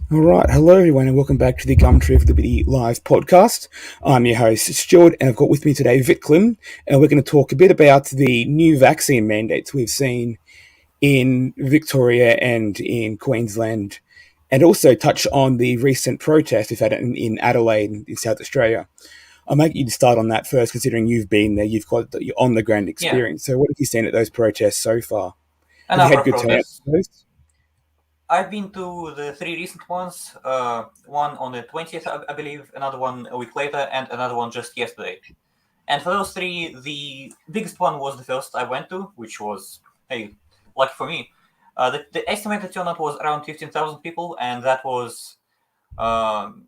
All right, hello everyone, and welcome back to the Gumtree of Liberty Live podcast. I'm your host Stuart, and I've got with me today Vitklim, and we're going to talk a bit about the new vaccine mandates we've seen in Victoria and in Queensland, and also touch on the recent protest we've had in Adelaide in South Australia. I'll make you start on that first, considering you've been there, you've got your on the ground Yeah, experience. So, what have you seen at those protests so far? a Have you number had of good turnout? protests. I've been to the three recent ones. One on the 20th, I believe, another one a week later, and another one just yesterday. And for those three, the biggest one was the first I went to, which was, hey, lucky for me. The estimated turnout was around 15,000 people, and that was um,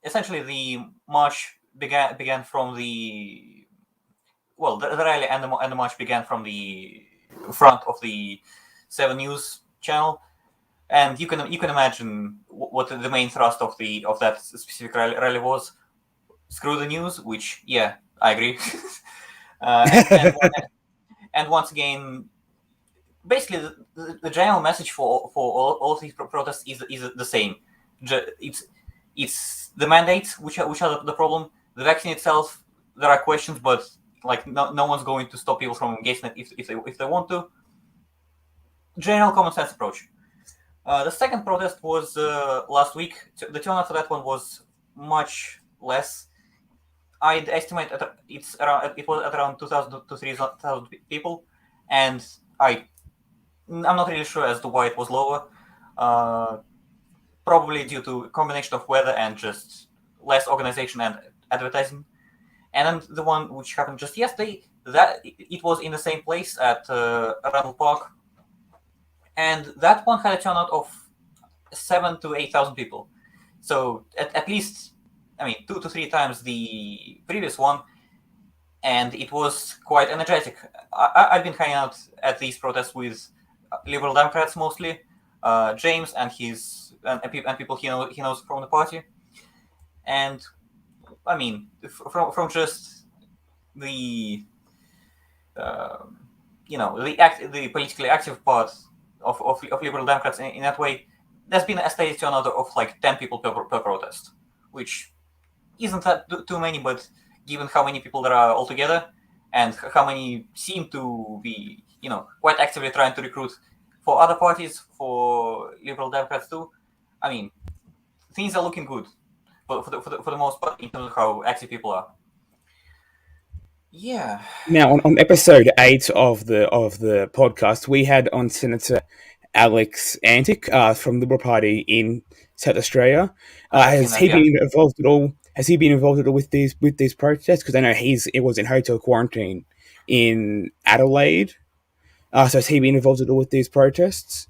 essentially the march began from the rally and the march began from the front of the 7 News channel. And you can imagine what the main thrust of that specific rally was. Screw the news, which I agree. uh, and, and and once again, basically the general message for all of these protests is the same. It's the mandates which are the problem. The vaccine itself, there are questions, but like no one's going to stop people from getting it if they want to. General common sense approach. The second protest was last week. The turnout for that one was much less. I'd estimate it was at around 2,000 to 3,000 people, and I'm not really sure as to why it was lower. Uh, Probably due to a combination of weather and just less organization and advertising. And then the one which happened just yesterday, that it was in the same place at Randall Park, and that one had a turnout of 7 to 8,000 people. So at least, I mean, 2 to 3 times the previous one, and it was quite energetic. I've been hanging out at these protests with Liberal Democrats mostly, James and people he knows from the party, and I mean, from just the the politically active part of Liberal Democrats in that way, there's been a steady turnout of like 10 people per protest, which isn't that too many, but given how many people there are altogether and how many seem to be, quite actively trying to recruit for other parties, for Liberal Democrats too, I mean, things are looking good for the most part in terms of how active people are. Yeah. Now, on episode 8 of the podcast, we had on Senator Alex Antic from the Liberal Party in South Australia. I've seen Has that, he yeah. been involved at all? Has he been involved at all with these protests? Because I know it was in hotel quarantine in Adelaide. So has he been involved at all with these protests?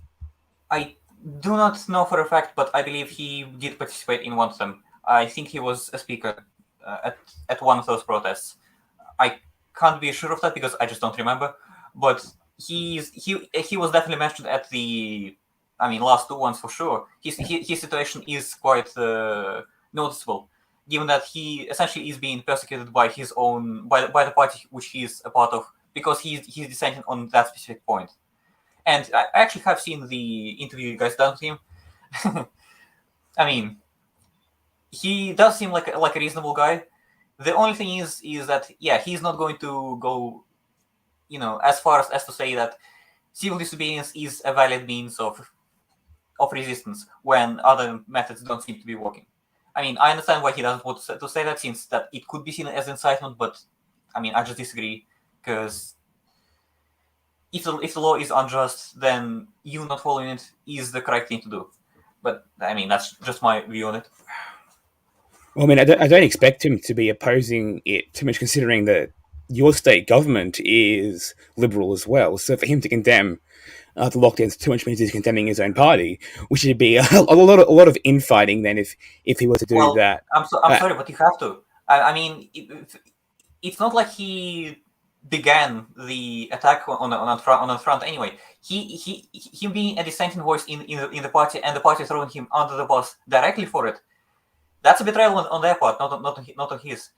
I do not know for a fact, but I believe he did participate in one of them. I think he was a speaker at one of those protests. I can't be sure of that because I just don't remember. But he was definitely mentioned at the, I mean, last two ones for sure. His situation is quite noticeable, given that he essentially is being persecuted by his own by the party which he is a part of because he's dissenting on that specific point. And I actually have seen the interview you guys done with him. I mean, he does seem like a reasonable guy. The only thing is that he's not going to go as far as to say that civil disobedience is a valid means of resistance when other methods don't seem to be working. I mean, I understand why he doesn't want to say that, since that it could be seen as incitement, but I mean, I just disagree, because if the law is unjust, then you not following it is the correct thing to do. But I mean, that's just my view on it. Well, I mean, I don't expect him to be opposing it too much, considering that your state government is liberal as well. So for him to condemn the lockdowns too much means he's condemning his own party, which would be a lot of infighting then if he were to do Well, that. I'm Uh, sorry, but you have to. I mean, it's not like he began the attack on the front anyway. Him being a dissenting voice in the party, and the party throwing him under the bus directly for it. That's a betrayal on their part, not on his.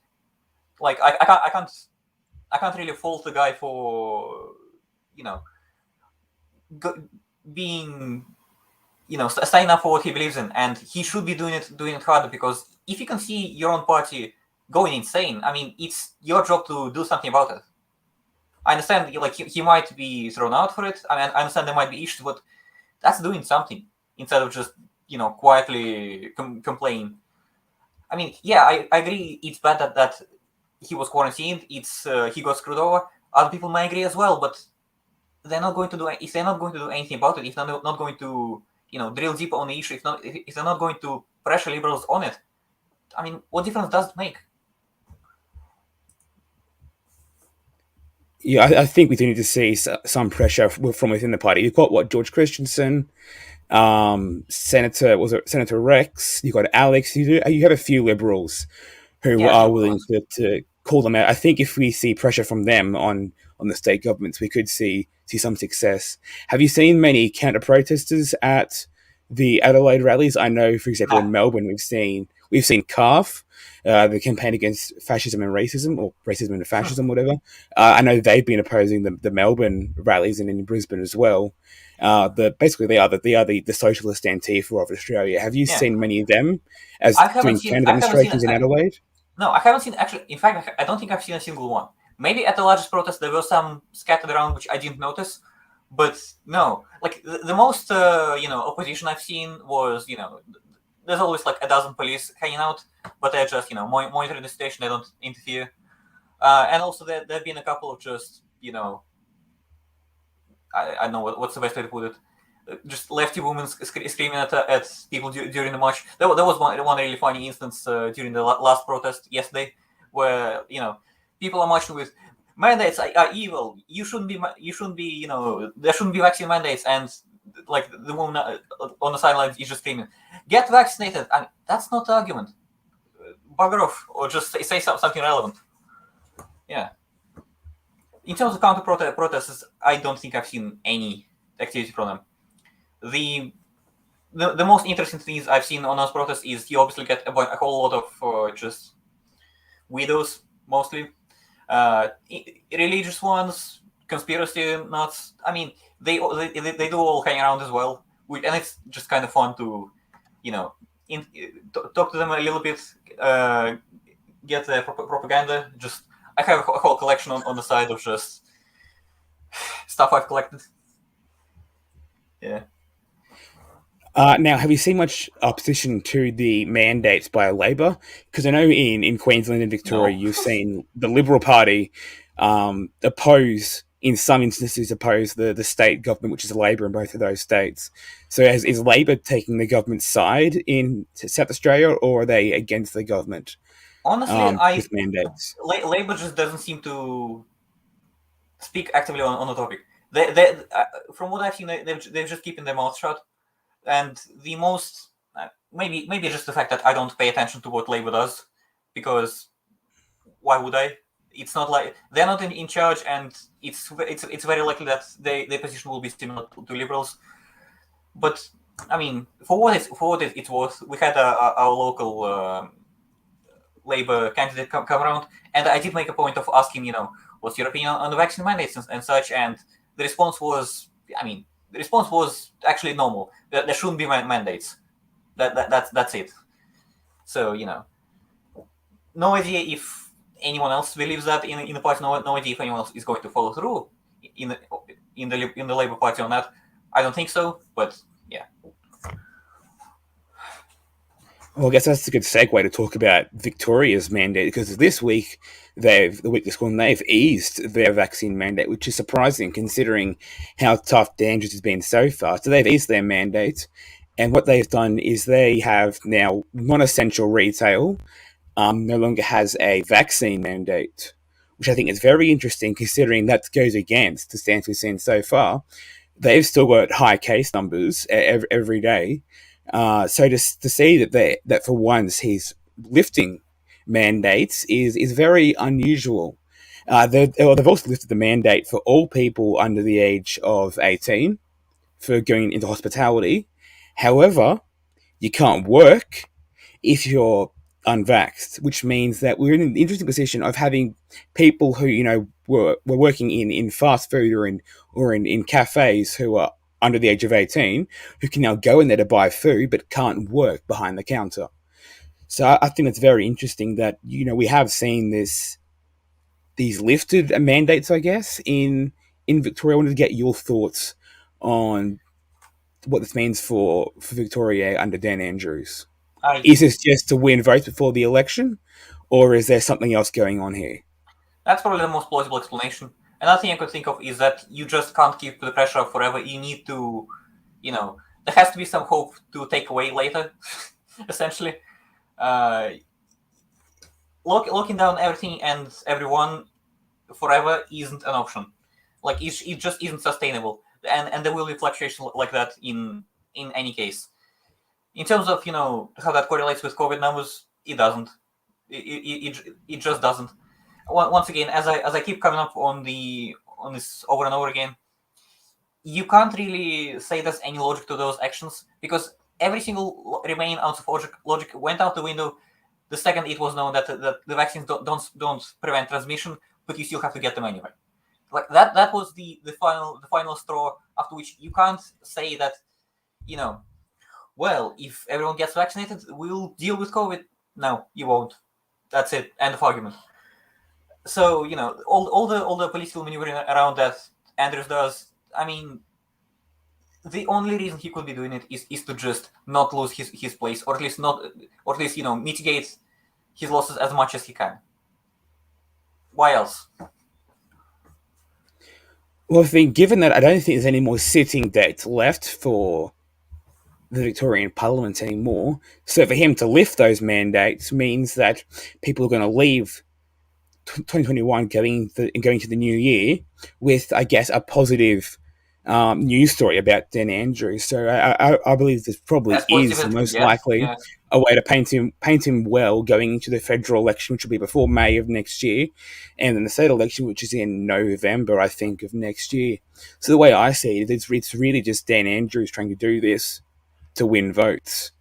Like I can't really fault the guy for you know being stand up for what he believes in, and he should be doing it harder, because if you can see your own party going insane, I mean, it's your job to do something about it. I understand, like, he might be thrown out for it. I mean, I understand there might be issues, but that's doing something instead of just quietly complaining. I mean, yeah, I agree. It's bad that he was quarantined. It's he got screwed over. Other people might agree as well, but they're not going to do if they're not going to do anything about it. If they're not going to drill deep on the issue, if they're not going to pressure liberals on it, I mean, what difference does it make? Yeah, I think we do need to see some pressure from within the party. You've got George Christensen, Senator Rex. You've got Alex. You have a few liberals who Yeah, are sure, willing to call them out. I think if we see pressure from them on the state governments, we could see some success. Have you seen many counter protesters at the Adelaide rallies? I know, for example, nah. in Melbourne, we've seen CARF, the campaign against fascism and racism, or racism and fascism, whatever. I know they've been opposing the Melbourne rallies and in Brisbane as well. Basically they are the socialist Antifa of Australia. Have you Yeah, seen many of them as I haven't doing seen. counter I haven't seen. demonstrations in Adelaide? No, I haven't seen actually. In fact, I don't think I've seen a single one. Maybe at the largest protest there were some scattered around which I didn't notice, but no. Like the most opposition I've seen was there's always like a dozen police hanging out, but they're just monitoring the situation. They don't interfere, and also there've been a couple of just I don't know what's the best way to put it. Just lefty women screaming at people during the march. There was one really funny instance during the last protest yesterday, where people are marching with mandates are evil. You shouldn't be. There shouldn't be vaccine mandates, and like the woman on the sidelines is just screaming, "Get vaccinated!" And that's not the argument. Bugger off, or just say something relevant. Yeah. In terms of counter protests, I don't think I've seen any activity from them. The most interesting things I've seen on those protests is you obviously get a whole lot of just widows, mostly religious ones, conspiracy nuts. I mean, they do all hang around as well, and it's just kind of fun to talk to them a little bit, get the propaganda. Just I have a whole collection on the side of just stuff I've collected. Yeah. Now, have you seen much opposition to the mandates by Labor? Because I know in Queensland and Victoria, No. you've seen the Liberal Party in some instances, oppose the state government, which is Labor in both of those states. So is Labor taking the government's side in South Australia, or are they against the government Honestly, with mandates? Labor just doesn't seem to speak actively on the topic. From what I've seen, they're just keeping their mouth shut. And the most maybe just the fact that I don't pay attention to what Labor does, because why would I? It's not like they're not in charge, and it's very likely that their position will be similar to Liberals. But I mean, for what it's worth, we had our local Labor candidate come around, and I did make a point of asking, what's your opinion on the vaccine mandates and such, and the response was, actually normal. There shouldn't be mandates. That's it. So no idea if anyone else believes that in the party. No idea if anyone else is going to follow through in the Labour Party on that. I don't think so, but yeah. Well, I guess that's a good segue to talk about Victoria's mandate, because this week the week this one, they've eased their vaccine mandate, which is surprising considering how tough dangerous has been so far. So they've eased their mandate, and what they've done is they have now non-essential retail no longer has a vaccine mandate, which I think is very interesting considering that goes against the stance we've seen so far. They've still got high case numbers every day. So to see that for once he's lifting mandates is very unusual. They've also lifted the mandate for all people under the age of 18 for going into hospitality. However, you can't work if you're unvaxxed, which means that we're in an interesting position of having people who were working in fast food or in cafes who are under the age of 18 who can now go in there to buy food but can't work behind the counter. So I think it's very interesting that we have seen these lifted mandates, I guess, in Victoria. I wanted to get your thoughts on what this means for Victoria under Dan Andrews. I Is this just to win votes before the election, or is there something else going on here? That's probably the most plausible explanation. Another thing I could think of is that you just can't keep the pressure up forever. You need to, there has to be some hope to take away later, essentially. Locking down everything and everyone forever isn't an option. Like, it just isn't sustainable. And there will be fluctuation like that in any case. In terms of, how that correlates with COVID numbers, it doesn't. It just doesn't. Once again, as I keep coming up on this over and over again, you can't really say there's any logic to those actions, because every single remaining ounce of logic went out the window the second it was known that the vaccines don't prevent transmission, but you still have to get them anyway. Like that was the final straw, after which you can't say that, well, if everyone gets vaccinated, we'll deal with COVID. No, you won't. That's it. End of argument. So, all the political maneuvering around that Andrews does, I mean, the only reason he could be doing it is to just not lose his place, or at least mitigate his losses as much as he can. Why else? Well, I think given that I don't think there's any more sitting dates left for the Victorian Parliament anymore, so for him to lift those mandates means that people are going to leave 2021 going to the new year with, I guess, a positive news story about Dan Andrews. So I believe this probably is most likely a way to paint him well going into the federal election, which will be before May of next year, and then the state election, which is in November, I think, of next year. So the way I see it, it's really just Dan Andrews trying to do this to win votes,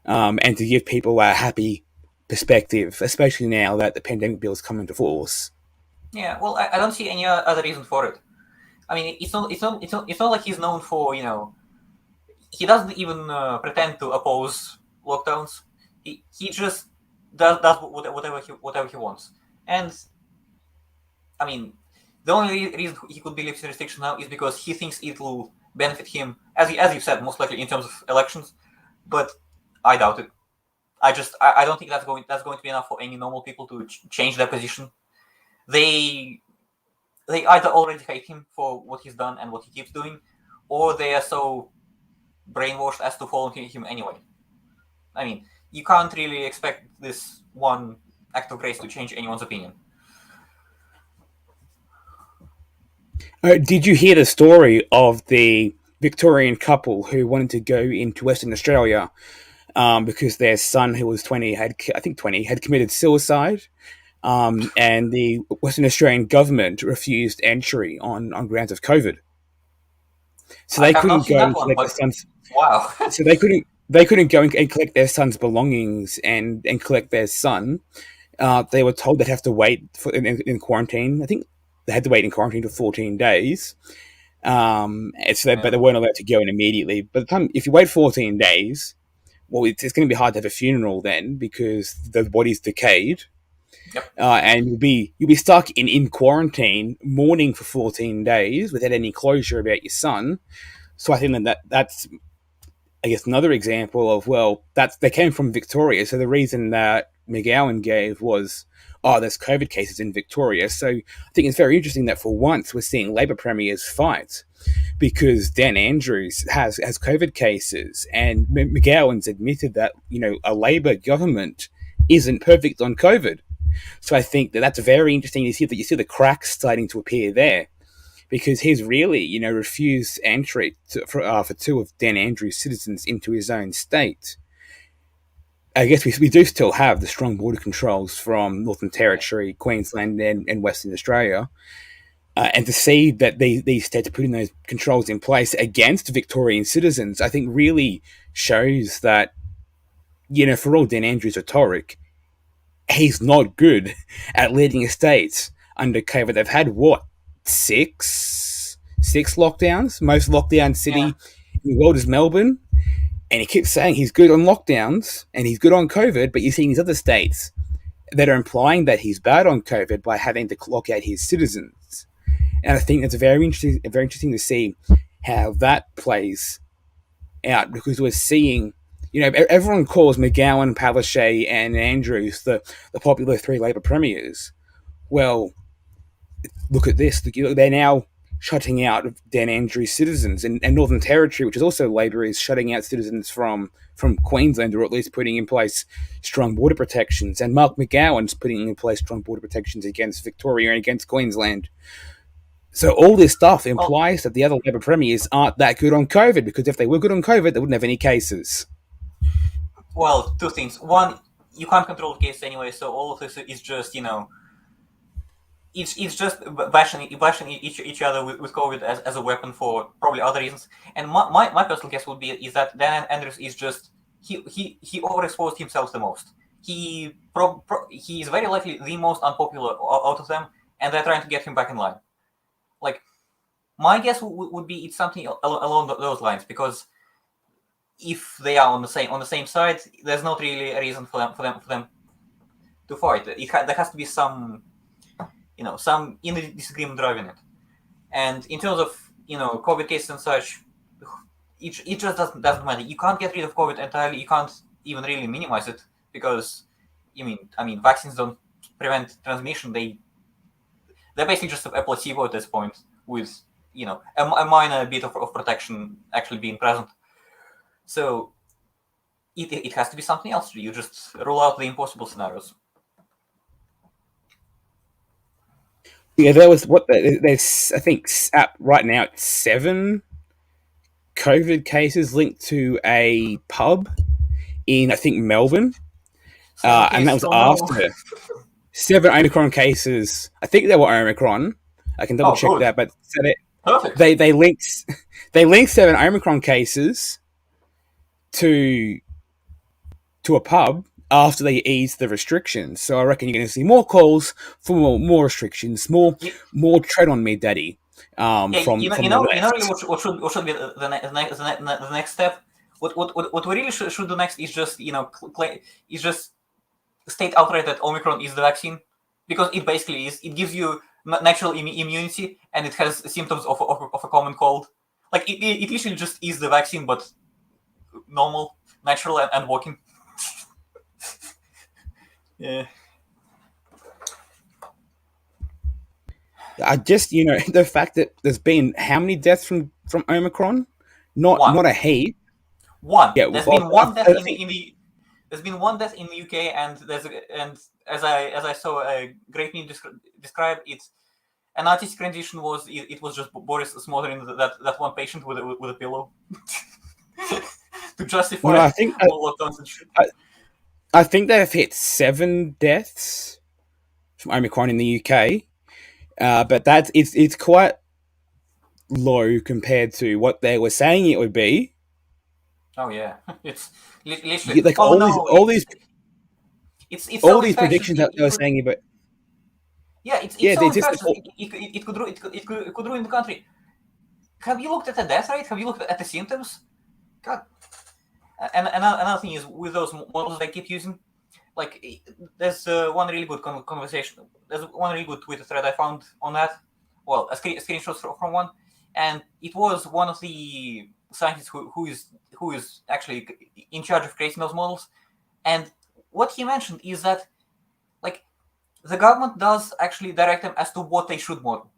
and to give people a happy perspective, especially now that the pandemic bill is coming to force. Yeah, well, I don't see any other reason for it. I mean, it's not like he's known for, he doesn't even pretend to oppose lockdowns. He just does whatever he wants. And I mean, the only reason he could be lifting restrictions now is because he thinks it will benefit him, as you said, most likely in terms of elections. But I doubt it. I don't think that's going to be enough for any normal people to change their position. They either already hate him for what he's done and what he keeps doing, or they are so brainwashed as to follow him anyway. I mean, you can't really expect this one act of grace to change anyone's opinion. Did you hear the story of the Victorian couple who wanted to go into Western Australia because their son, who was 20, had committed suicide? And the Western Australian government refused entry on grounds of COVID. So they couldn't go and collect their son's. Wow. So they couldn't go and collect their son's belongings and collect their son. They were told they'd have to wait in quarantine. I think they had to wait in quarantine for 14 days. But they weren't allowed to go in immediately. By the time, if you wait 14 days, well, it's going to be hard to have a funeral then because the body's decayed. Yep. And you'll be stuck in quarantine, mourning for 14 days without any closure about your son. So I think that's, I guess, another example of, well, they came from Victoria. So the reason that McGowan gave was, there's COVID cases in Victoria. So I think it's very interesting that for once we're seeing Labor premiers fight, because Dan Andrews has COVID cases, and McGowan's admitted that a Labor government isn't perfect on COVID. So I think that's very interesting. You see the cracks starting to appear there, because he's really refused entry for two of Dan Andrews' citizens into his own state. I guess we do still have the strong border controls from Northern Territory, Queensland, and Western Australia. And to see that these states are putting those controls in place against Victorian citizens, I think really shows that, for all Dan Andrews' rhetoric, he's not good at leading a state under COVID. They've had, 6 6 lockdowns. Most lockdown Yeah. city in the world is Melbourne. And he keeps saying he's good on lockdowns and he's good on COVID, but you're seeing these other states that are implying that he's bad on COVID by having to lock out his citizens. And I think it's very interesting to see how that plays out, because we're seeing, everyone calls McGowan, Palaszczuk, and Andrews the popular three Labor premiers. Well, look at this. They're now shutting out Dan Andrews' citizens, and Northern Territory, which is also Labor, is shutting out citizens from Queensland, or at least putting in place strong border protections. And Mark McGowan's putting in place strong border protections against Victoria and against Queensland. So all this stuff Well, implies that the other Labor premiers aren't that good on COVID, because if they were good on COVID, they wouldn't have any cases. well, two things. One, you can't control the case anyway, so all of this is just it's just bashing each other with COVID as a weapon for probably other reasons. And my personal guess would be is that Dan Andrews is just he overexposed himself the most. He is very likely the most unpopular out of them, and they're trying to get him back in line. Like, my guess would be it's something along those lines, because if they are on the same side, there's not really a reason for them to fight. There has to be some some inner disagreement driving it. And in terms of COVID cases and such, it just doesn't matter. You can't get rid of COVID entirely. You can't even really minimize it, because I mean vaccines don't prevent transmission. They're basically just a placebo at this point, with a minor bit of protection actually being present. So it has to be something else. You just rule out the impossible scenarios. Yeah, there's I think right now it's 7 COVID cases linked to a pub in, I think, Melbourne, and that was after 7 Omicron cases. I think they were Omicron. I can double check that, but perfect. They linked 7 Omicron cases to a pub after they eased the restrictions. So I reckon you're going to see more calls for more restrictions, more tread on me, daddy. From what should be the next step? What we really should do next is just just state outright that Omicron is the vaccine, because it basically is. It gives you natural immunity, and it has symptoms of a common cold. Like it literally just is the vaccine, but normal, natural, and working. Yeah. I just the fact that there's been how many deaths from Omicron? Not a heap. One. Yeah, There's been one death in the. There's been one death in the UK, and as I saw a great meme describe it, an artistic rendition was it was just Boris smothering that one patient with a pillow to justify all lockdowns and shit. I think they've hit 7 deaths from Omicron in the UK, but it's quite low compared to what they were saying it would be. Oh yeah, it's literally like all these predictions that they were saying about. Yeah, it's so infectious. It could ruin the country. Have you looked at the death rate? Have you looked at the symptoms? God. And another thing is, with those models they keep using, like there's one really good conversation. There's one really good Twitter thread I found on that. Well, a screenshot from one, and it was one of the scientists who is actually in charge of creating those models. And what he mentioned is that, like, the government does actually direct them as to what they should model.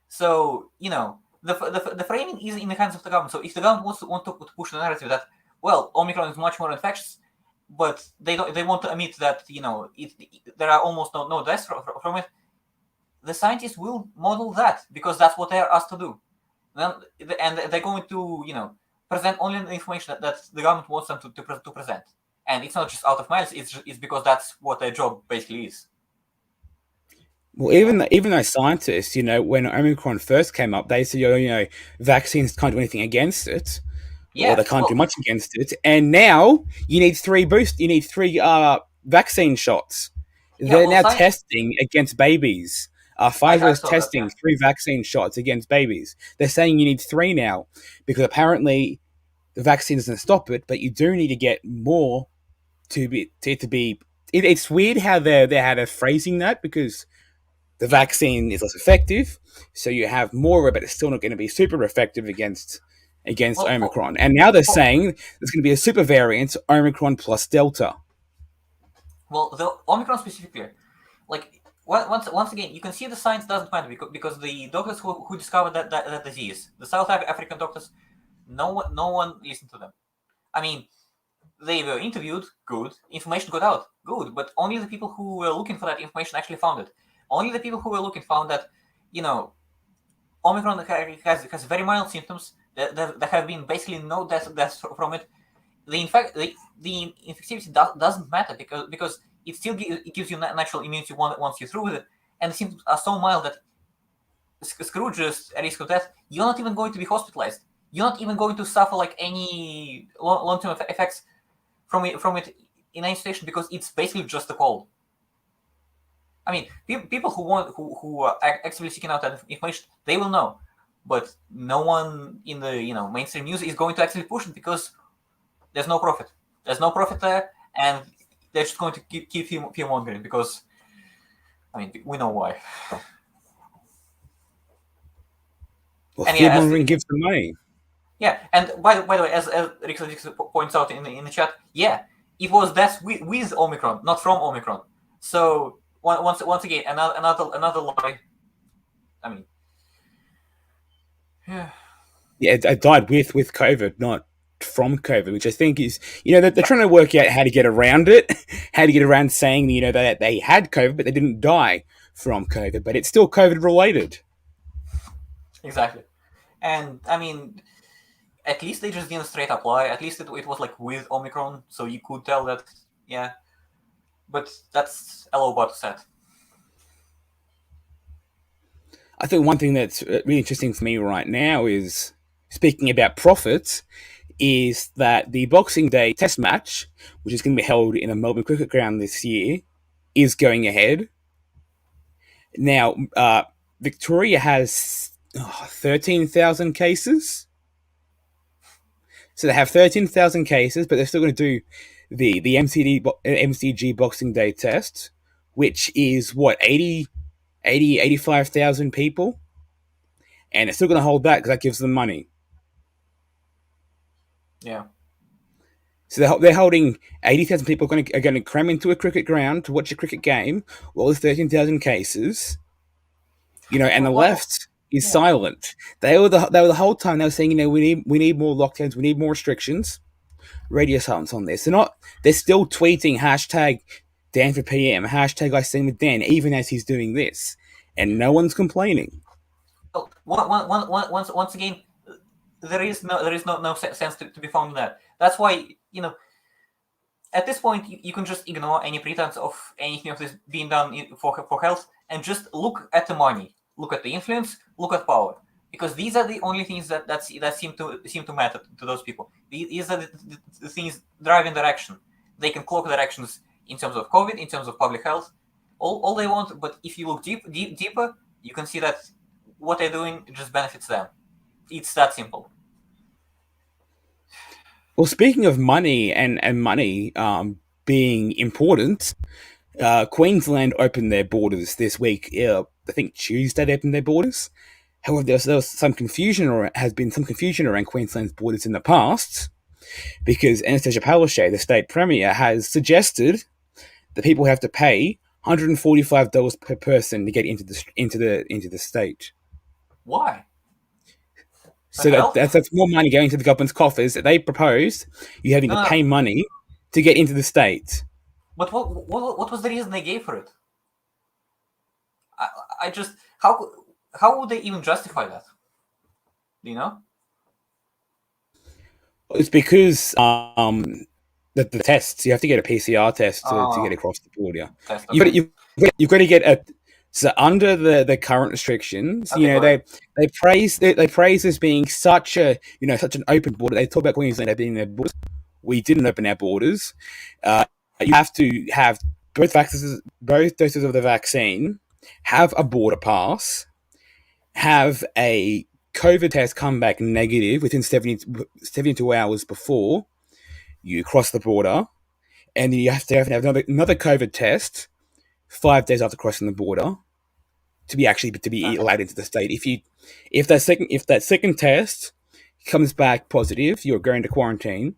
So the framing is in the hands of the government. So if the government wants to push the narrative that, well, Omicron is much more infectious, but they want to admit that there are almost no deaths from it, the scientists will model that, because that's what they are asked to do. And they're going to present only the information that the government wants them to present. And it's not just out of malice; it's because that's what their job basically is. Well, even those scientists, when Omicron first came up, they said, vaccines can't do anything against it. Yeah, or they can't do much against it. And now you need 3 You need 3 vaccine shots. They're now testing against babies Pfizer I is saw that. testing Yeah. 3 vaccine shots against babies. They're saying you need 3 now because apparently the vaccine doesn't stop it, but you do need to get more to be to be. It's weird how they're phrasing that because the Yeah. vaccine is less effective, so you have more, but it's still not going to be super effective against Well, Omicron. And now they're for saying there's going to be a super variant, Omicron plus Delta. well, the Omicron specifically, like once again, you can see the science doesn't matter because the doctors who discovered that disease, the South African doctors, no one listened to them. I mean, they were interviewed, good. Information got out, good. But only the people who were looking for that information actually found it. Only the people who were looking found that, you know, Omicron has very mild symptoms. There have been basically no deaths from it. The infectivity doesn't matter because it gives you natural immunity once you're through with it, and the symptoms are so mild that Scrooge's risk of death, you're not even going to be hospitalized. You're not even going to suffer like any long-term effects from it in any situation because it's basically just a cold. I mean, people who are actively seeking out that information, they will know, but no one in the mainstream news is going to actually push it because there's no profit. There's no profit there, and they're just going to keep fear mongering because, I mean, we know why. Well, And fear yeah, mongering gives them money. yeah, and by the way, as Rick points out in the chat, yeah, it was deaths with Omicron, not from Omicron. So once again, another lie. I mean, yeah, Yeah, it died with COVID, not from COVID, which I think is, they're trying to work out how to get around it, how to get around saying, that they had COVID, but they didn't die from COVID, but it's still COVID related. exactly. And I mean, at least they just didn't straight up lie. At least it was like with Omicron, so you could tell that, yeah. But that's a low bar to set. I think one thing that's really interesting for me right now is, speaking about profits, is that the Boxing Day Test match, which is going to be held in a Melbourne cricket ground this year, is going ahead. Now, Victoria has 13,000 cases. So they have 13,000 cases, but they're still going to do the MCG Boxing Day test, which is what, 85,000 people? And they're still going to hold that because that gives them money. Yeah. So they're holding 80,000 people are going to cram into a cricket ground to watch a cricket game, while there's 13,000 cases. And the left is silent. They were the whole time they were saying, we need more lockdowns, we need more restrictions. Radio silence on this. They're still tweeting hashtag Dan for PM, hashtag I stand with Dan, even as he's doing this, and no one's complaining. Well, once again, there is no sense to be found in that. That's why at this point you can just ignore any pretense of anything of this being done for health and just look at the money, look at the influence, look at power, because these are the only things that seem to matter to those people. These are the things driving their action. They can cloak their actions in terms of COVID, in terms of public health, all they want. But if you look deeper, you can see that what they're doing just benefits them. It's that simple. Well, speaking of money and money being important, Queensland opened their borders this week. I think Tuesday they opened their borders. However, there was some confusion, or has been some confusion around Queensland's borders in the past, because Annastacia Palaszczuk, the state premier, has suggested that people have to pay $145 per person to get into the state. Why? So that's more money going to the government's coffers. They proposed you having to pay money to get into the state. But what was the reason they gave for it? I just how would they even justify that? Do you know? It's because the tests, you have to get a PCR test to get across the border. You've got to get so under the current restrictions. They praise this being such an open border. They talk about Queensland opening their borders. We didn't open our borders. You have to have both doses of the vaccine have a border pass, have a COVID test come back negative within 72 hours before you cross the border, and then you have to have another COVID test 5 days after crossing the border to be Okay. allowed into the state. If that second test comes back positive, you're going to quarantine,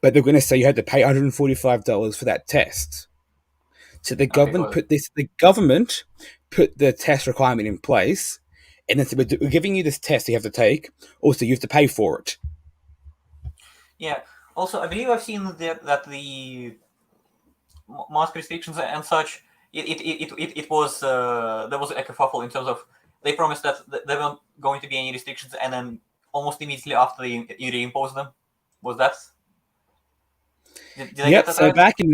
but they're going to say you had to pay $145 for that test. So the Okay. government Got it. put this. The government put the test requirement in place, and then said, we're giving you this test you have to take. Also, you have to pay for it. Yeah. Also, I believe I've seen that the mask restrictions and such. It was there was a kerfuffle in terms of they promised that there weren't going to be any restrictions, and then almost immediately after they reimposed them. Was that? Did I get Yep. that So right? back in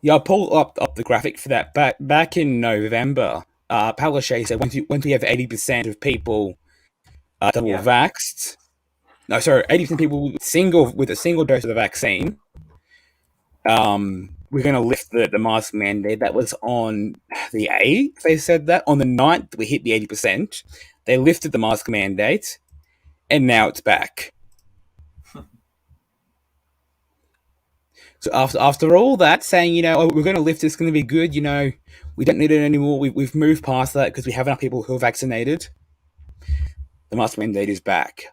yeah, I'll pull up the graphic for that. Back in November, Palaszczuk said once we have 80% of people double Yeah. vaxxed. No, sorry, 80% of people with a single dose of the vaccine. We're going to lift the mask mandate. That was on the 8th. They said that on the 9th we hit the 80%. They lifted the mask mandate, and now it's back. So after all that, saying we're going to lift, it's going to be good. We don't need it anymore. We've moved past that because we have enough people who are vaccinated. The mask mandate is back.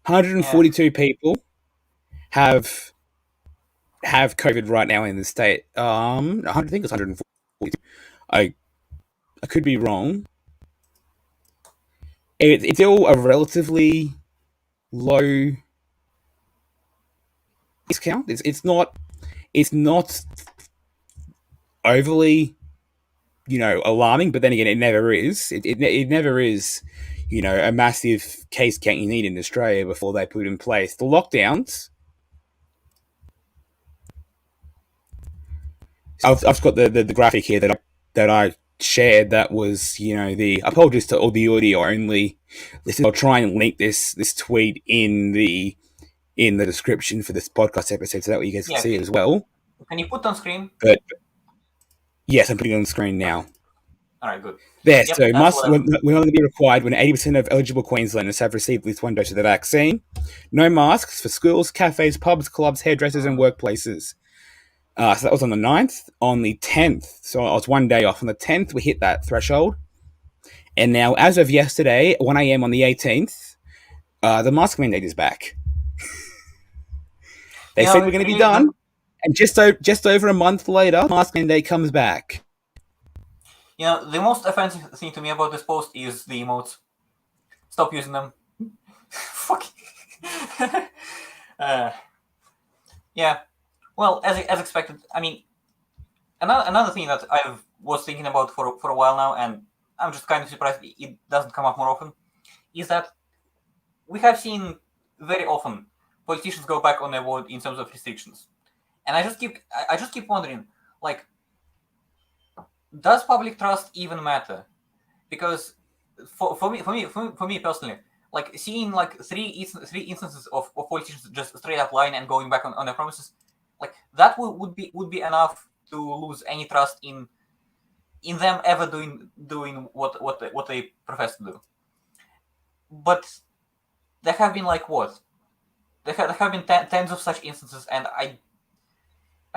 Yeah. 142 people have COVID right now in the state. I think it's 140. I I could be wrong. It's still a relatively low discount. It's not overly alarming, but then again, it never is. It never is. A massive case count you need in Australia before they put in place the lockdowns. I've got the graphic here that I shared. That was the apologies to all the audio only listeners. I'll try and link this tweet in the description for this podcast episode so that way you guys can Yeah. see it as well. Can you put on screen? But yes, I'm putting it on the screen now. All right. Good. There, Yep. so That's must what I. will only be required when 80% of eligible Queenslanders have received at least one dose of the vaccine. No masks for schools, cafes, pubs, clubs, hairdressers, and workplaces. So that was on the 9th. On the 10th, so I was one day off. On the 10th, we hit that threshold. And now, as of yesterday, 1 a.m. on the 18th, the mask mandate is back. They said we're going to be Really, done, and just over a month later, mask mandate comes back. the most offensive thing to me about this post is the emotes. Stop using them. Fuck. Yeah. Well, as expected. I mean, another thing that I was thinking about for a while now, and I'm just kind of surprised it doesn't come up more often, is that we have seen very often politicians go back on their word in terms of restrictions, and I just keep wondering, like, does public trust even matter? Because for me personally, like seeing like three instances of politicians just straight up lying and going back on their promises, like that would be enough to lose any trust in them ever doing what they profess to do. But there have been like what there have been tens of such instances, and I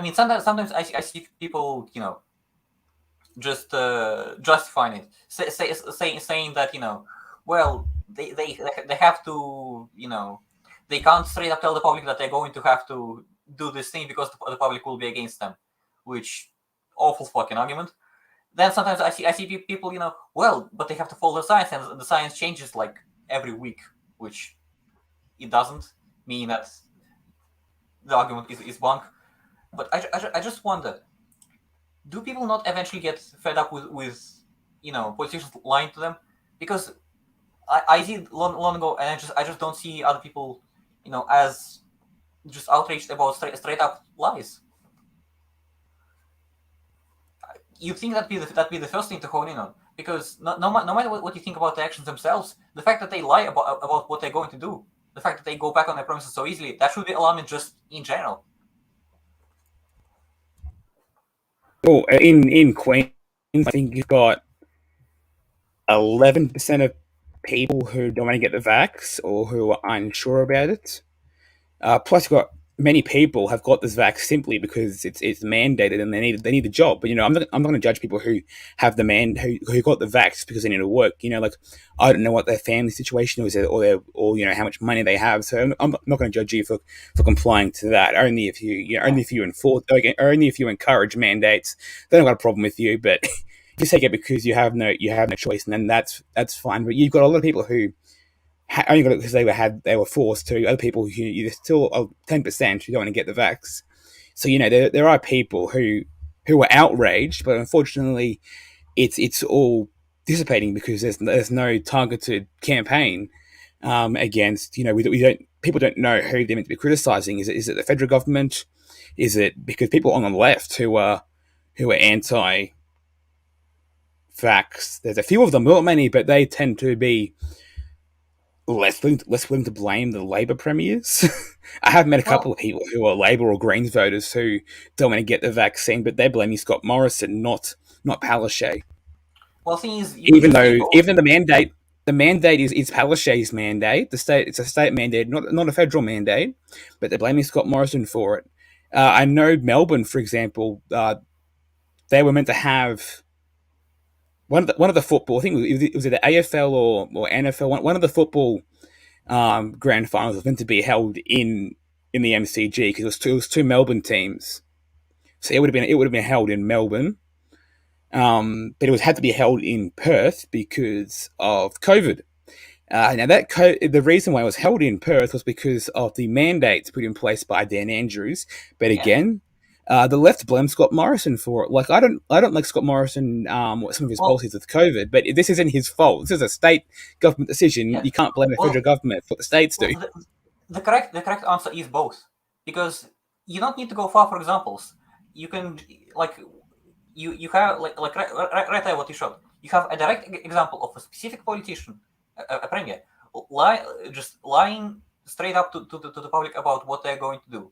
mean sometimes I see people just justifying it, saying that well they have to they can't straight up tell the public that they're going to have to do this thing because the public will be against them, which awful fucking argument. Then sometimes I see people well, but they have to follow the science, and the science changes like every week, which it doesn't mean that the argument is bunk. But I just wonder, do people not eventually get fed up with politicians lying to them? Because I did long ago, and I just don't see other people as just outraged about straight up lies. You think that'd be the first thing to hone in on, because no matter what you think about the actions themselves, the fact that they lie about what they're going to do, the fact that they go back on their promises so easily, that should be alarming just in general. Oh, in Queensland, I think you've got 11% of people who don't want to get the vax or who are unsure about it. Plus, you've got many people have got this vax simply because it's mandated and they need the job. But I'm not going to judge people who have the who got the vax because they need to work. Like I don't know what their family situation is or how much money they have. So I'm not going to judge you for complying to that. Only if only if you enforce, only if you encourage mandates. They don't got a problem with you, but. If you take it because you have no choice, and then that's fine. But you've got a lot of people who only got it because they were forced to. Other people who there's still 10% who don't want to get the vax. So there are people who are outraged, but unfortunately, it's all dissipating because there's no targeted campaign against. We don't people don't know who they're meant to be criticizing. Is it the federal government? Is it because people on the left who are anti vax? There's a few of them, not many, but they tend to be less willing to blame the Labor premiers. I have met a couple Well, of people who are Labor or Greens voters who don't want to get the vaccine, but they're blaming Scott Morrison, not Palaszczuk. thing is, you Even just say though both. even the mandate is Palaszczuk's mandate. It's a state mandate, not a federal mandate, but they're blaming Scott Morrison for it. I know Melbourne, for example, they were meant to have one of the football. I think it was either AFL or NFL. One of the football grand finals was meant to be held in the MCG because it was two Melbourne teams. So it would have been held in Melbourne, but it had to be held in Perth because of COVID. Now the reason why it was held in Perth was because of the mandates put in place by Dan Andrews. But Yeah. again, the left blamed Scott Morrison for it. Like I don't like Scott Morrison, some of his Well, policies with COVID, but this isn't his fault. This is a state government decision. yeah. You can't blame the federal Well, government for what the states well, do. the correct answer is both, because you don't need to go far for examples. You can, like, you have, like right there what you showed. You have a direct example of a specific politician, a premier, just lying straight up to the public about what they're going to do.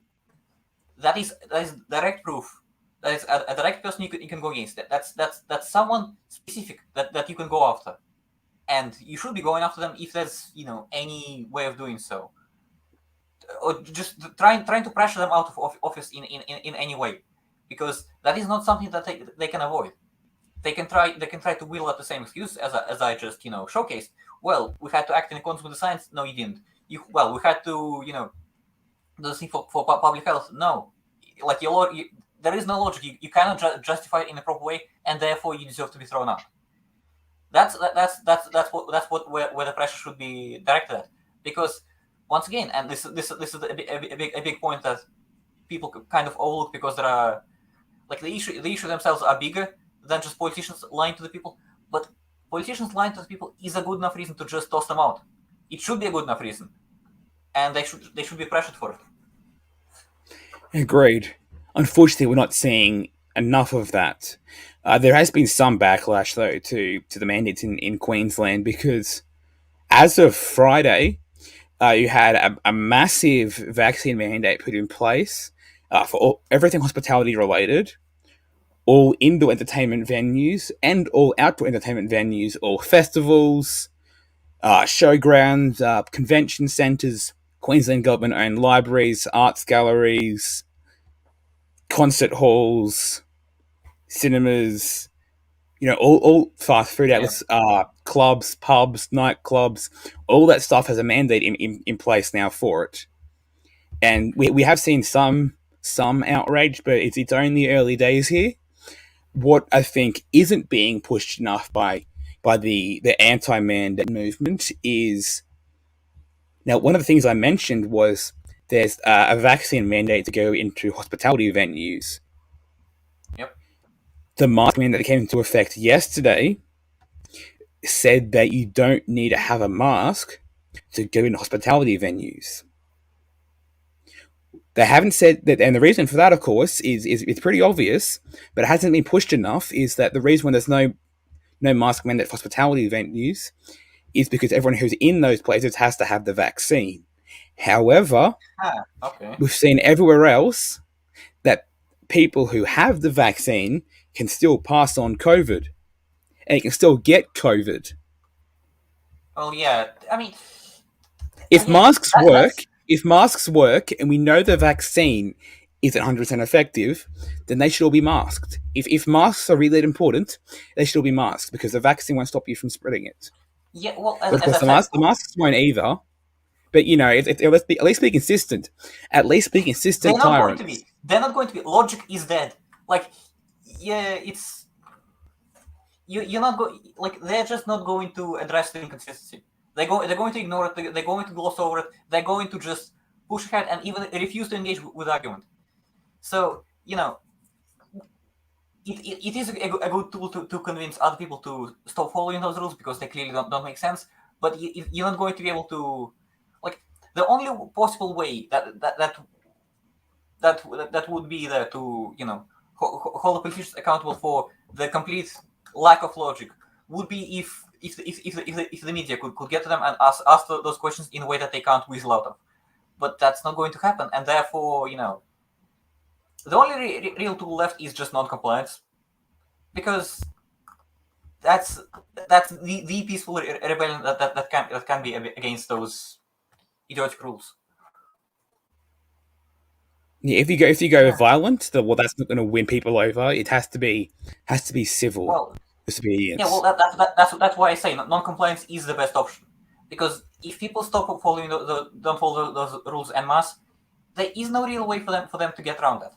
That is direct proof. That is a direct person you can go against. That's someone specific that you can go after, and you should be going after them if there's any way of doing so, or just trying to pressure them out of office in any way, because that is not something that they can avoid. They can try to wheel out the same excuse as I just showcased. Well, we had to act in accordance with the science. No, you didn't. We had to do the thing for public health. No, like there is no logic. You cannot justify it in a proper way, and therefore you deserve to be thrown out. That's what where the pressure should be directed at, because once again, and this is a big point that people kind of overlook, because there are, like, the issue themselves are bigger than just politicians lying to the people. But politicians lying to the people is a good enough reason to just toss them out. It should be a good enough reason, and they should be pressured for it. Agreed. Unfortunately, we're not seeing enough of that. There has been some backlash though to the mandates in Queensland because as of Friday, you had a massive vaccine mandate put in place for everything hospitality related, all indoor entertainment venues and all outdoor entertainment venues, all festivals, showgrounds, convention centres, Queensland government owned libraries, arts galleries, concert halls, cinemas, all fast food Yeah. outlets, clubs, pubs, nightclubs, all that stuff has a mandate in place now for it. And we have seen some outrage, but it's only early days here. What I think isn't being pushed enough by the anti-mandate movement is now one of the things I mentioned was there's a vaccine mandate to go into hospitality venues. Yep. The mask mandate that came into effect yesterday said that you don't need to have a mask to go in hospitality venues. They haven't said that, and the reason for that, of course, is it's pretty obvious, but it hasn't been pushed enough. Is that the reason when there's no mask mandate for hospitality venues is because everyone who's in those places has to have the vaccine. However, Okay. we've seen everywhere else that people who have the vaccine can still pass on COVID, and it can still get COVID. Well, yeah. I mean, If again, masks that's work, if masks work, and we know the vaccine isn't 100% effective, then they should all be masked. If masks are really important, they should all be masked because the vaccine won't stop you from spreading it. yeah. Well, But of as course, I said, the masks won't either. But at least be consistent. At least be they're consistent, not going to be. tyrants. They're not going to be. Logic is dead. Like, yeah, it's you're not going. Like, they're just not going to address the inconsistency. They're going to ignore it. They're going to gloss over it. They're going to just push ahead and even refuse to engage with argument. So it is a good tool to convince other people to stop following those rules because they clearly don't make sense. But you're not going to be able to, like, the only possible way that would be there to hold the politicians accountable for the complete lack of logic would be if the media could get to them and ask those questions in a way that they can't weasel out of. But that's not going to happen, and therefore the only real tool left is just non-compliance, because that's the peaceful rebellion that can be against those idiotic rules. Yeah, if you go violent, well, that's not going to win people over. It has to be civil Well, yeah, disobedience. well, that's why I say non-compliance is the best option, because if people stop following don't follow those rules en masse, there is no real way for them to get around that.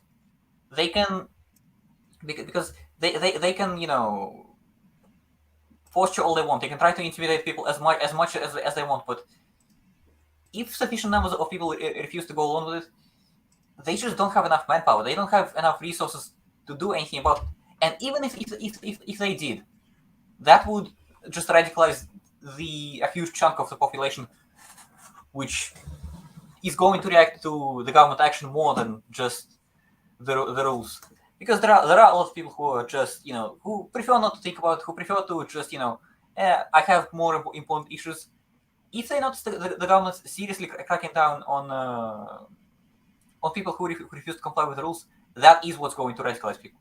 They can, because they can posture all they want. They can try to intimidate people as much as they want, but if sufficient numbers of people refuse to go along with it, they just don't have enough manpower. They don't have enough resources to do anything about it. And even if they did, that would just radicalize a huge chunk of the population, which is going to react to the government action more than just the rules. Because there are a lot of people who are just who prefer not to think about it, who prefer to just I have more important issues. If they notice the government seriously cracking down on people who refuse to comply with the rules, that is what's going to radicalize people.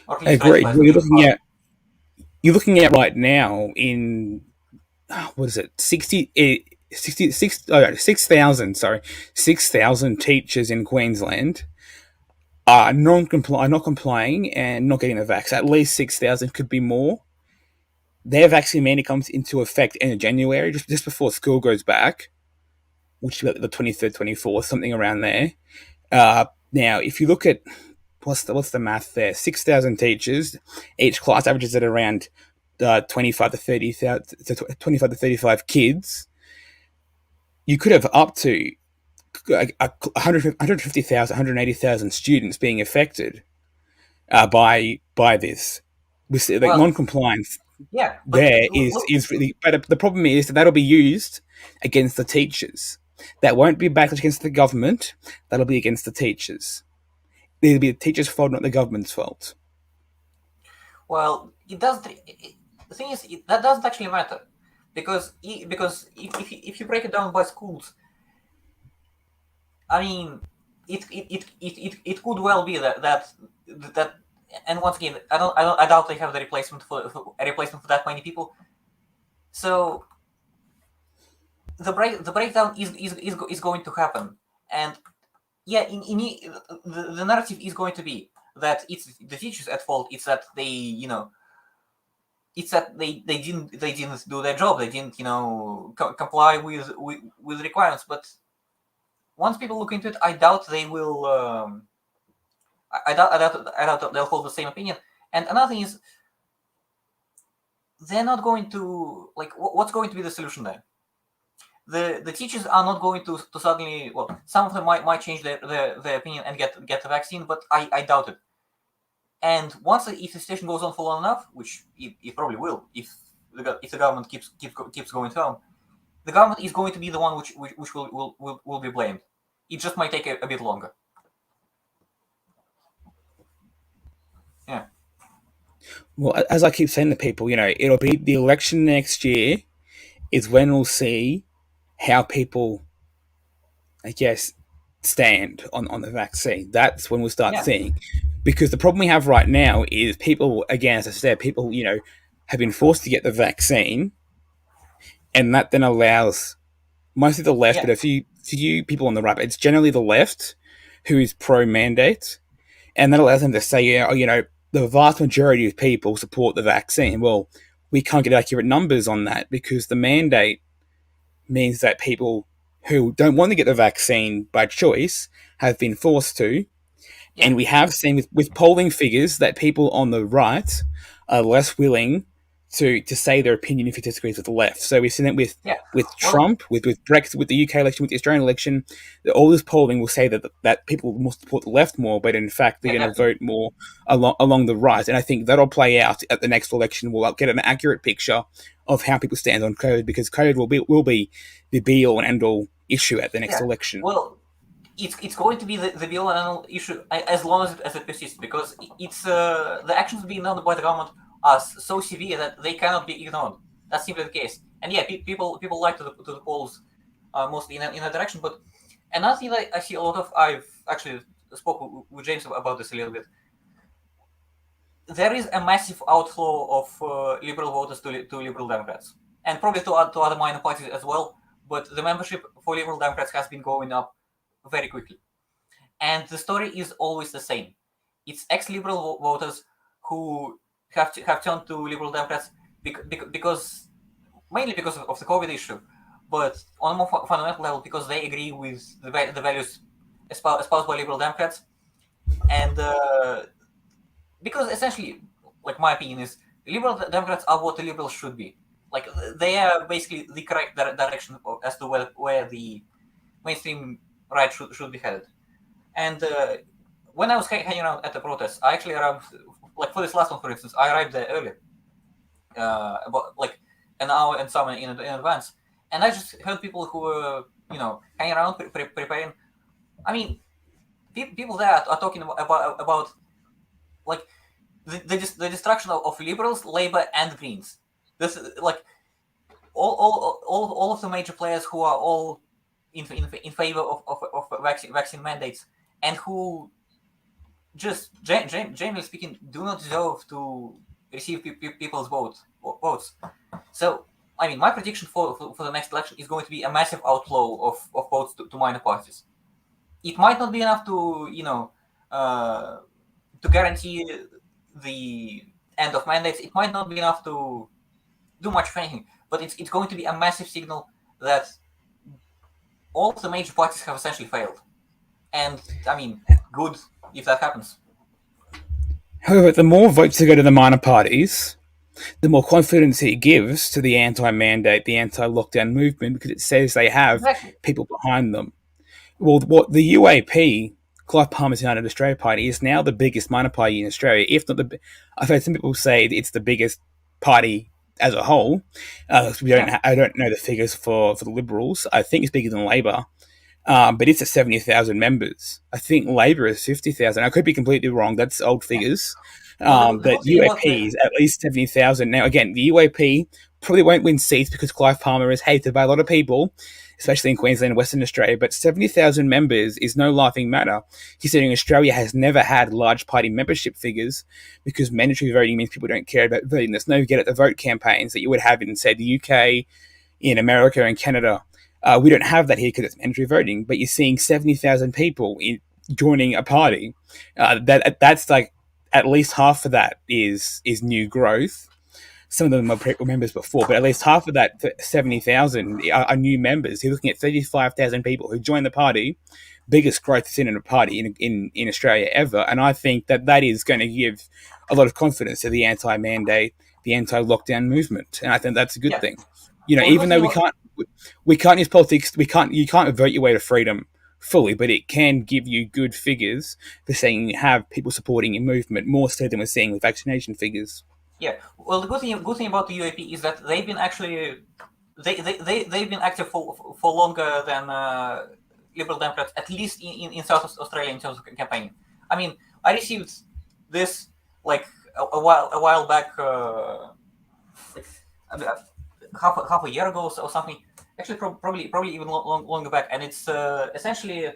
Or at I least agree. radicalize Well, them even faster. you're looking at right now in what is it 6,000 6,000 teachers in Queensland are not complying and not getting the vax. At least 6,000, could be more. Their vaccine mandate comes into effect in January, just before school goes back, which is the 23rd, 24th, something around there. Now, if you look at what's the math there, 6,000 teachers, each class averages at around 25 to 35 kids. You could have up to 150,000, 180,000 students being affected by this. Like, Well, non-compliance yeah, but there look, is really, but the problem is that that'll be used against the teachers. That won't be backlash against the government. That'll be against the teachers. It'll be the teachers' fault, not the government's fault. well, it does. The thing is, that doesn't actually matter, because if you break it down by schools, I mean, it could well be that. And once again, I doubt they have the replacement for that many people. So the breakdown is going to happen, and yeah, the narrative is going to be that it's the teachers at fault. It's that they didn't do their job. They didn't comply with requirements. But once people look into it, I doubt they will. I doubt they'll hold the same opinion. And another thing is, they're not going to, like, what's going to be the solution there? The teachers are not going to suddenly, well, some of them might change their opinion and get the vaccine, but I doubt it. And if the situation goes on for long enough, which it probably will, if the government keeps going down, the government is going to be the one which will be blamed. It just might take a bit longer. Yeah. Well, as I keep saying to people, it'll be the election next year is when we'll see how people, I guess, stand on the vaccine. That's when we'll start Yeah, seeing. Because the problem we have right now is people, again, as I said, people, have been forced to get the vaccine, and that then allows mostly the left, yeah, but a few people on the right. It's generally the left who is pro mandate, and that allows them to say, the vast majority of people support the vaccine. Well, we can't get accurate numbers on that because the mandate means that people who don't want to get the vaccine by choice have been forced to. yeah, And we have seen with polling figures that people on the right are less willing to say their opinion if it disagrees with the left. So we've seen it yeah. with Well, Trump, with Brexit, with the UK election, with the Australian election. All this polling will say that people will support the left more, but in fact they're yeah, going to definitely. vote more along the right. And I think that'll play out at the next election. We'll get an accurate picture of how people stand on COVID because COVID will be the be all and end all issue at the next Yeah. election. Well, it's going to be the be all and end all issue as long as it persists because it's the actions being done by the government are so severe that they cannot be ignored. That's simply the case. And yeah, people like to the polls mostly in that direction. But another thing that I see a lot of, I've actually spoke with James about this a little bit. There is a massive outflow of liberal voters to liberal Democrats, and probably to other minor parties as well. But the membership for liberal Democrats has been going up very quickly, and the story is always the same. It's ex-liberal voters who have turned to liberal Democrats because mainly because of the COVID issue, but on a more fundamental level because they agree with the values espoused by liberal Democrats, and because essentially, like my opinion is, liberal Democrats are what the liberals should be. Like they are basically the correct direction as to where the mainstream right should be headed. And when I was hanging around at the protest, I actually arrived, like for this last one, for instance, I arrived there early, about like an hour and some in advance, and I just heard people who were, hanging around preparing. I mean, people there are talking about like the destruction of liberals, Labour, and Greens. This like all of the major players who are all in favor of vaccine mandates and who just generally speaking do not deserve to receive people's votes. So I mean, my prediction for the next election is going to be a massive outflow of votes to minor parties. It might not be enough to to guarantee the end of mandates. It might not be enough to do much of anything, but it's going to be a massive signal that all of the major parties have essentially failed. And I mean, good if that happens. However, the more votes that go to the minor parties, the more confidence it gives to the anti-mandate, the anti-lockdown movement, because it says they have Exactly. people behind them. Well, what the UAP, Clive Palmer's United Australia Party, is now the biggest minor party in Australia. If not the, I've heard some people say it's the biggest party as a whole. Yeah. I don't know the figures for the Liberals. I think it's bigger than Labor, but it's at 70,000 members. I think Labor is 50,000. I could be completely wrong. That's old Yeah. figures. Well, the But good thing about UAP the is at least 70,000. Now, again, the UAP probably won't win seats because Clive Palmer is hated by a lot of people, especially in Queensland and Western Australia. But 70,000 members is no laughing matter, considering Australia has never had large party membership figures because mandatory voting means people don't care about voting. There's no get at the vote campaigns that you would have in, say, the UK, in America and Canada. We don't have that here because it's mandatory voting, but you're seeing 70,000 people joining a party. That's like at least half of that is new growth. Some of them were members before, but at least half of that 70,000 are new members. You're looking at 35,000 people who joined the party, biggest growth seen in a party in Australia ever. And I think that is going to give a lot of confidence to the anti-mandate, the anti-lockdown movement. And I think that's a good yeah. thing. Well, the good Even though thing about we can't use politics, you can't vote your way to freedom fully, but it can give you good figures for saying you have people supporting your movement more so than we're seeing with vaccination figures. yeah. Well, the good thing about the UAP is that they've been actually they've been active for longer than Liberal Democrats, at least in South Australia in terms of campaigning. I mean, I received this like a while back, half a year ago or something. Actually, probably even longer back, and it's essentially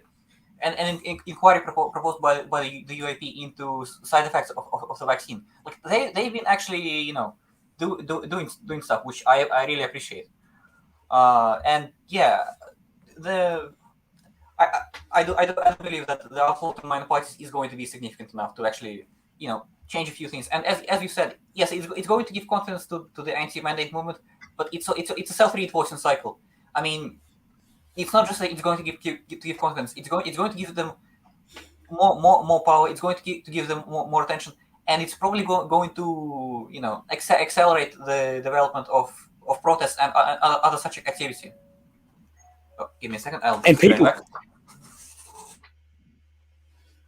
an inquiry proposed by the UAP into side effects of the vaccine. Like they've been actually doing stuff which I really appreciate. And yeah, the I do believe that the outflow to minor parties is going to be significant enough to actually change a few things. And as you said, yes, it's going to give confidence to the anti-mandate movement, but it's a self-reinforcing cycle. I mean, it's not just that it's going to give confidence. It's going to give them more power. It's going to give them more attention, and it's probably going to accelerate the development of protests and other such activity. Oh, give me a second. I'll And be right people, back.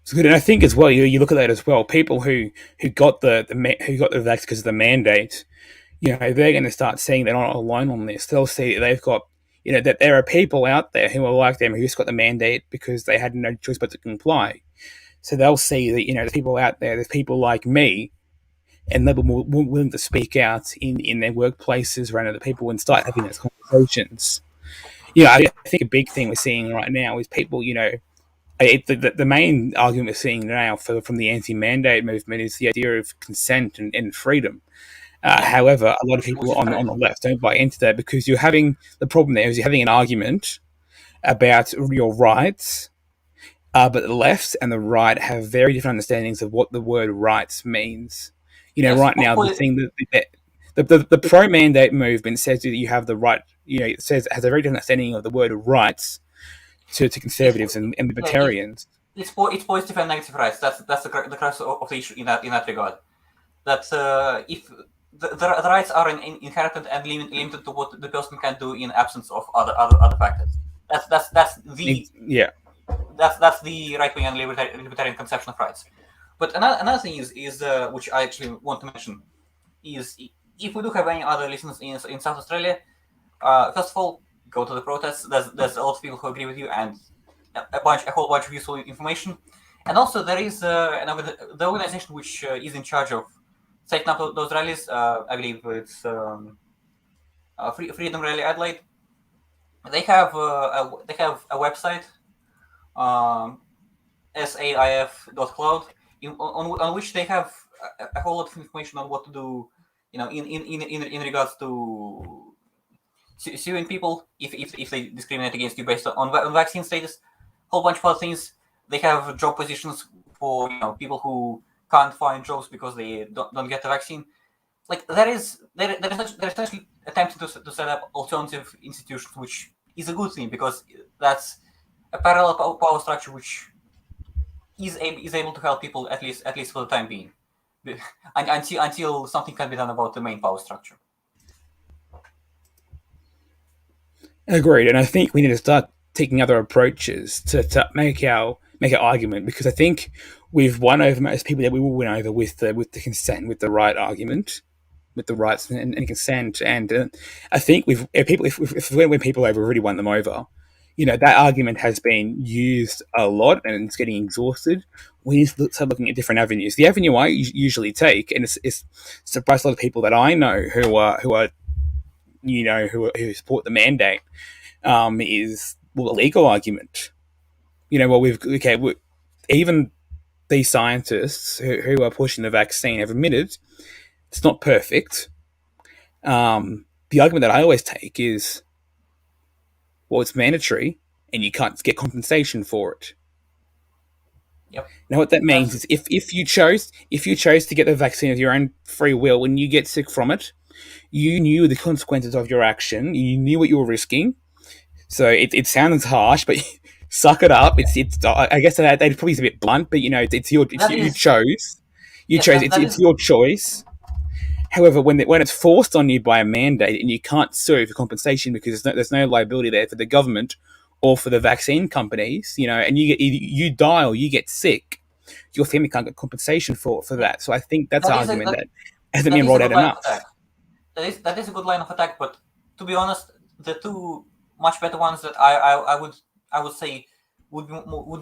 it's good. And I think as well, you look at that as well. People who got the vax because of the mandate, they're going to start seeing they're not alone on this. They'll see that they've got, that there are people out there who are like them who just got the mandate because they had no choice but to comply. So they'll see that, there's people out there, there's people like me, and they'll be more willing to speak out in their workplaces around other people and start having those conversations. I think a big thing we're seeing right now is people, the main argument we're seeing now from the anti-mandate movement is the idea of consent and freedom. Yeah, However, a lot of which people is on correct. the left don't buy into that because the problem there is you're having an argument about your rights, but the left and the right have very different understandings of what the word rights means. Yes, Right now, the thing the pro-mandate movement says that you have the right, it says it has a very different understanding of the word rights to it's conservatives and yeah, libertarians. it's positive and negative rights. That's the crux of the issue in that regard. That if the rights are inherent and limited to what the person can do in absence of other factors. That's the Yeah, that's the right wing and libertarian conception of rights. But another thing is which I actually want to mention is if we do have any other listeners in South Australia, first of all, go to the protests. There's a lot of people who agree with you and a whole bunch of useful information. And also there is the organization which is in charge of setting up those rallies. I believe it's Freedom Rally Adelaide. They have a website, saif.cloud, on which they have a whole lot of information on what to do, in regards to suing people if they discriminate against you based on vaccine status, whole bunch of other things. They have job positions for people who can't find jobs because they don't get the vaccine. Like there's actually attempting to set up alternative institutions, which is a good thing because that's a parallel power structure which is able to help people at least for the time being, until something can be done about the main power structure. agreed. And I think we need to start taking other approaches to make our argument because I think we've won over most people that we will win over with the consent, with the right argument, with the rights and consent. And I think if we win people over, we've already won them over. That argument has been used a lot and it's getting exhausted. We need to start looking at different avenues. The avenue I usually take, and it's surprised a lot of people that I know who support the mandate, is the legal argument. Even these scientists who are pushing the vaccine have admitted it's not perfect. The argument that I always take is, well, it's mandatory and you can't get compensation for it. Yep. Now, what that means is if you chose to get the vaccine of your own free will and you get sick from it, you knew the consequences of your action. You knew what you were risking. So it sounds harsh, but suck it up. It's I guess that probably is a bit blunt, but it's you chose. It's your choice. However, when it's forced on you by a mandate and you can't sue for compensation because there's no liability there for the government or for the vaccine companies, and you die or you get sick, your family can't get compensation for that. So I think that's an argument that hasn't been rolled out enough. That is a good line of attack, but to be honest, the two much better ones that I would say would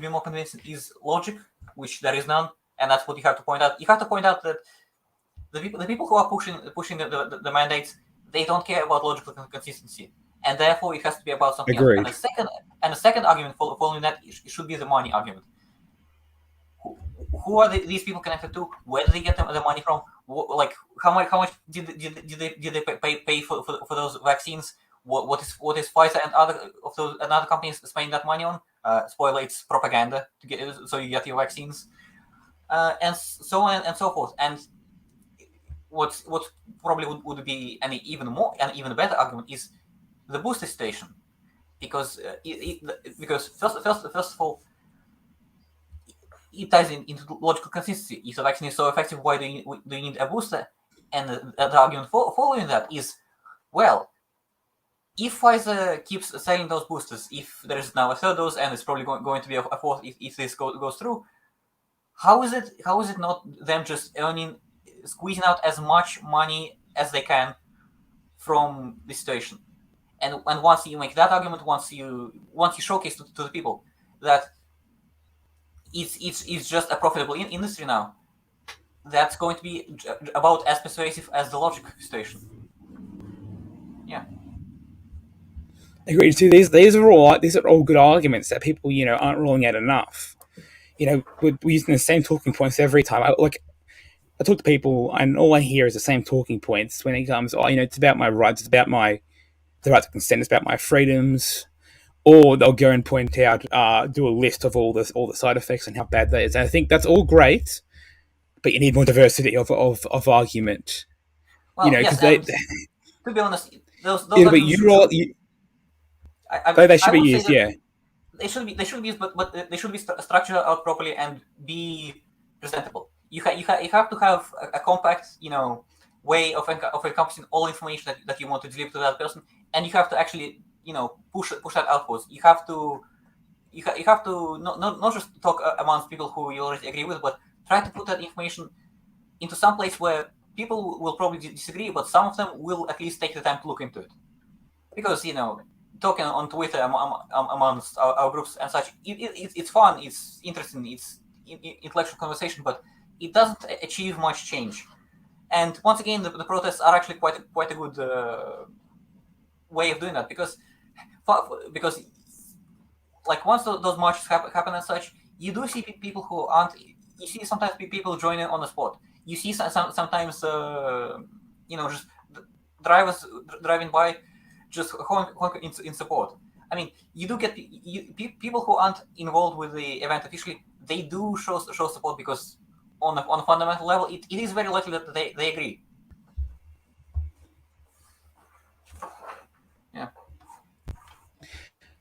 be more convincing is logic, which there is none, and that's what you have to point out. You have to point out that the people who are pushing the mandates, they don't care about logical consistency. and therefore it has to be about something else. Agreed. And the second argument following that it should be the money argument. Who are these people connected to? Where do they get the money from? Like how much did they pay for those vaccines? What is Pfizer and other companies spending that money on? Spoiler, it's propaganda to get so you get your vaccines, and so on and so forth. And what probably would be an even better argument is the booster station, because first of all, it ties into logical consistency. If the vaccine is so effective, why do you need a booster? And the argument following that is, well, if Pfizer keeps selling those boosters, if there is now a third dose and it's probably going to be a fourth if this goes through, how is it not them just squeezing out as much money as they can from the situation? And once you make that argument, once you showcase to the people that it's just a profitable industry now, that's going to be about as persuasive as the logic situation. Yeah. Agreed. See, these are all good arguments that people aren't ruling out enough. We're using the same talking points every time. I talk to people, and all I hear is the same talking points when it comes. It's about my rights. It's about the right to consent. It's about my freedoms. Or they'll go and point out, do a list of all the side effects and how bad that is. And I think that's all great, but you need more diversity of argument. Well, yes, to be honest, those but they should be used. Yeah, they should be used, but they should be structured out properly and be presentable. You have to have a compact, way of encompassing all information that you want to deliver to that person, and you have to actually, push that outwards. You have to not just talk amongst people who you already agree with, but try to put that information into some place where people will probably disagree, but some of them will at least take the time to look into it. Because talking on Twitter amongst our groups and such, it's fun, it's interesting, it's intellectual conversation, but it doesn't achieve much change. And once again, the protests are actually quite a good way of doing that, because like once those marches happen and such, you do see people who aren't. You see sometimes people join in on the spot. You see sometimes just drivers driving by, just honk in support. I mean, you do get people who aren't involved with the event officially. They do show support because on a fundamental level, it is very likely that they agree. Yeah.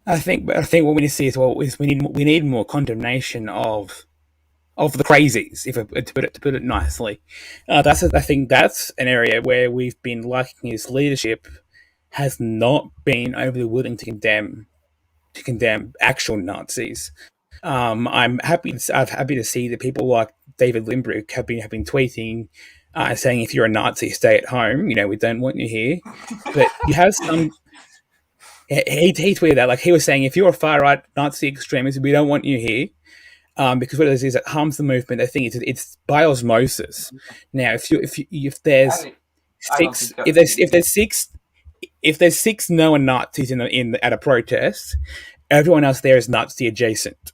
I think what we need to see as well is we need more condemnation of the crazies, to put it nicely. I think that's an area where we've been lacking. His leadership has not been overly willing to condemn actual Nazis. I'm happy to see that people like David Limbrook have been tweeting, saying if you're a Nazi, stay at home. We don't want you here. But you have some. He tweeted that, like, he was saying, if you're a far right Nazi extremist, we don't want you here. Because what it is it harms the movement. I think it's by osmosis. Now, if there's six known Nazis at a protest, everyone else there is Nazi adjacent.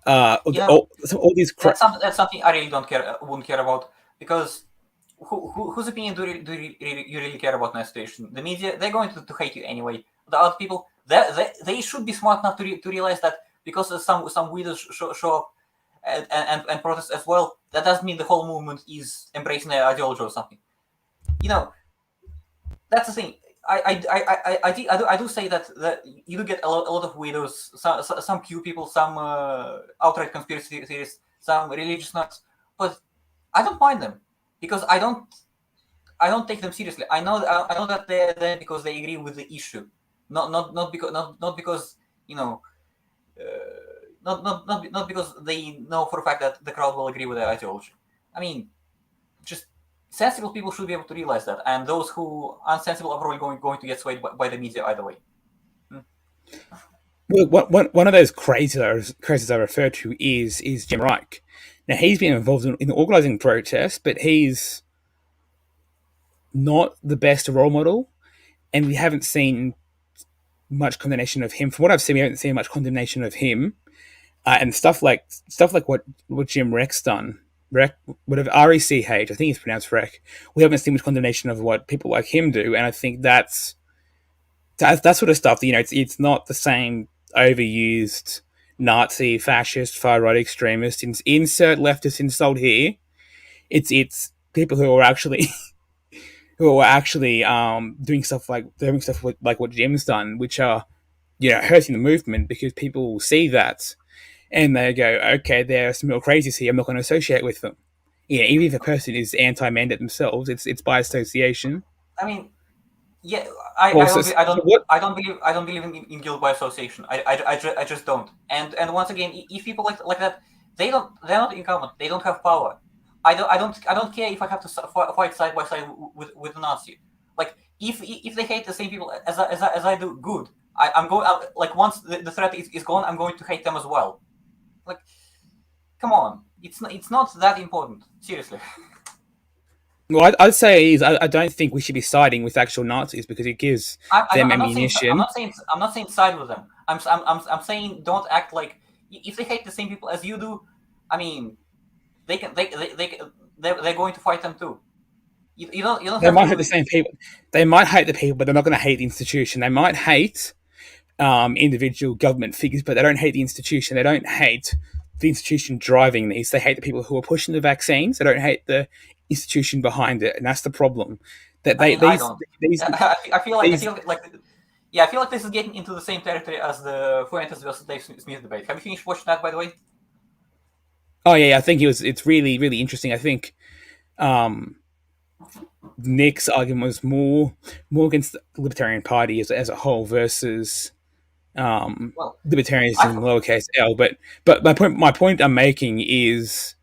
All these. That's something I really wouldn't care about, because whose opinion do you really care about in that situation? The media, they're going to hate you anyway. The other people, they should be smart enough to realize that because some weirdos show up and protest as well, that doesn't mean the whole movement is embracing their ideology or something. That's the thing. I do say that you do get a lot of weirdos, some Q people, some outright conspiracy theorists, some religious nuts, but I don't mind them, because I don't take them seriously. I know that they're there because they agree with the issue, not because not because they know for a fact that the crowd will agree with their ideology. I mean, just sensible people should be able to realize that, and those who aren't sensible are probably going to get swayed by the media either way. Well, one of those crazes I refer to is Jim Reich. Now, he's been involved in organising protests, but he's not the best role model, and we haven't seen much condemnation of him. From what I've seen, we haven't seen much condemnation of him, and stuff like what Jim Reck's done. Rec, whatever RECH, I think it's pronounced Rec. We haven't seen much condemnation of what people like him do, and I think that sort of stuff. It's not the same overused Nazi, fascist, far right extremist. Insert leftist insult here. It's people who are actually doing stuff like what Jim's done, which are hurting the movement because people will see that and they go, okay, there are some real crazies here. I'm not going to associate with them. Yeah, even if a person is anti-mandate themselves, it's by association. I mean, yeah, I, I Also, don't, I so don't, what? I don't believe in guilt by association. I just don't. And once again, if people like that, they're not incompetent. They don't have power. I don't care if I have to fight side by side with a Nazi. Like if they hate the same people as I do, good. I'm going like once the threat is gone, I'm going to hate them as well. Like, come on, it's not that important. Seriously. What I'd say is I don't think we should be siding with actual Nazis because it gives them ammunition. I'm not saying side with them. I'm saying don't act like if they hate the same people as you do. I mean, they're going to fight them too. You don't They have might hate the to. same people. They might hate the people, but they're not going to hate the institution. They might hate individual government figures, but they don't hate the institution. They don't hate the institution driving these. They hate the people who are pushing the vaccines. They don't hate the institution behind it, and that's the problem. That I they mean, I don't. I these. feel like yeah, I feel like this is getting into the same territory as the Fuentes versus Dave Smith debate. Have you finished watching that, by the way? Oh yeah, I think it's really really interesting. I think um, Nick's argument was more against the Libertarian Party as a whole versus Well, I libertarianism lowercase l. But my point I'm making is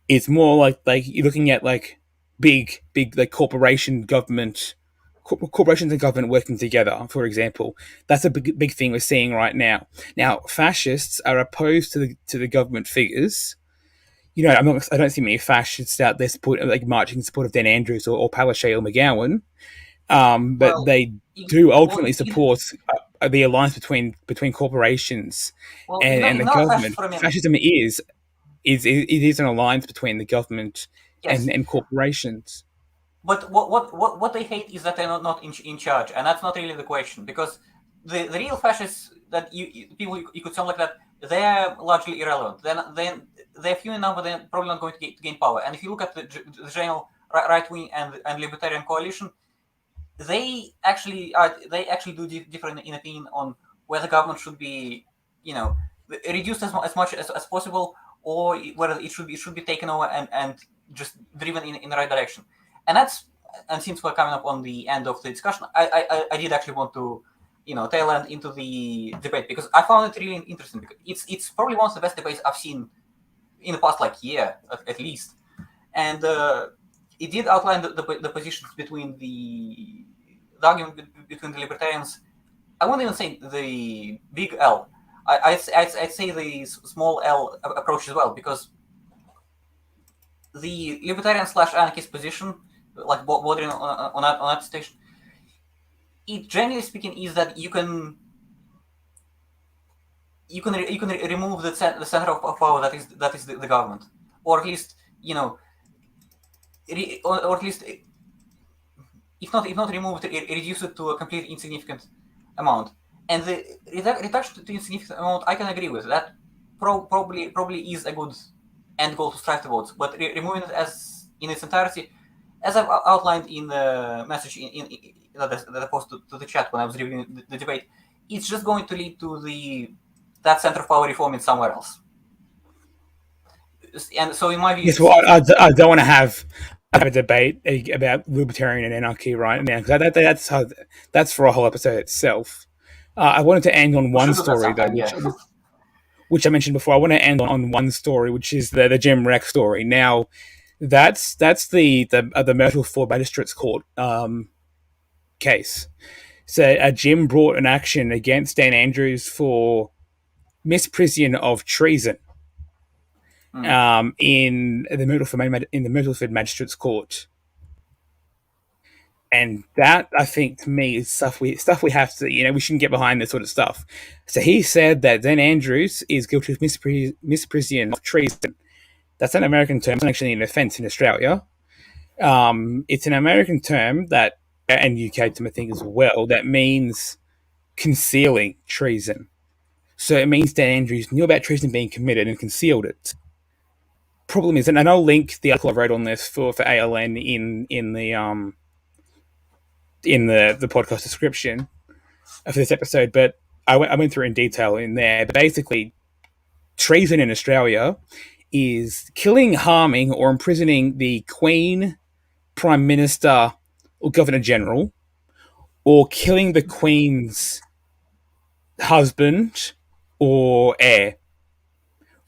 it's more like you're looking at like big like corporations and government working together. For example, that's a big thing we're seeing right now. Now, fascists are opposed to the government figures. I don't see many fascists out there marching in support of Dan Andrews or Palaszczuk or McGowan. But well, they you, do well, ultimately support the alliance between corporations and the ignore fascist government. for a minute. Fascism it is an alliance between the government Yes, and corporations. but what they hate is that they're not in charge, and that's not really the question because the real fascists that people you could sound like that, they're largely irrelevant. Then they're few in number. They're probably not going to gain power. And if you look at the general right wing and libertarian coalition, they actually do differ in opinion on whether government should be you know reduced as much as possible, or whether it should be taken over and just driven in the right direction. And that's and since we're coming up on the end of the discussion, I did actually want to tail end into the debate because I found it really interesting because it's probably one of the best debates I've seen in the past like year at least. And it did outline the positions between the argument between the libertarians. I won't even say the big L. I'd say the small L approach as well because the libertarian slash anarchist position, like bordering on that station, it generally speaking is that you can remove the center of power that is the government, or at least or at least if not removed, reduce it to a completely insignificant amount. And the reduction to insignificant amount, I can agree with that. Probably is a good end goal to strive towards. But removing it as in its entirety, as I've outlined in the message that I posted to the chat when I was reviewing the debate, it's just going to lead to that center of power reform in somewhere else. And so, in my view, Yes, well, I don't want to have a debate about libertarian and anarchy right now because that's for a whole episode itself. I wanted to end on we one should do that story though, sometime. Yeah. which I mentioned before. I want to end on one story, which is the Jim Reck story. Now, that's the Myrtle Ford Magistrates Court case. So Jim brought an action against Dan Andrews for misprision of treason in the Myrtleford Magistrates Court. And that, I think, to me, is stuff we have to, we shouldn't get behind this sort of stuff. So he said that Dan Andrews is guilty of misprision of treason. That's an American term. It's actually an offence in Australia. It's an American term that, and UK term, I think, as well, that means concealing treason. So it means Dan Andrews knew about treason being committed and concealed it. Problem is, and I'll link the article I wrote on this for ALN in the podcast description for this episode, but I went through in detail in there. But basically, treason in Australia is killing, harming, or imprisoning the Queen, Prime Minister, or Governor General, or killing the Queen's husband or heir.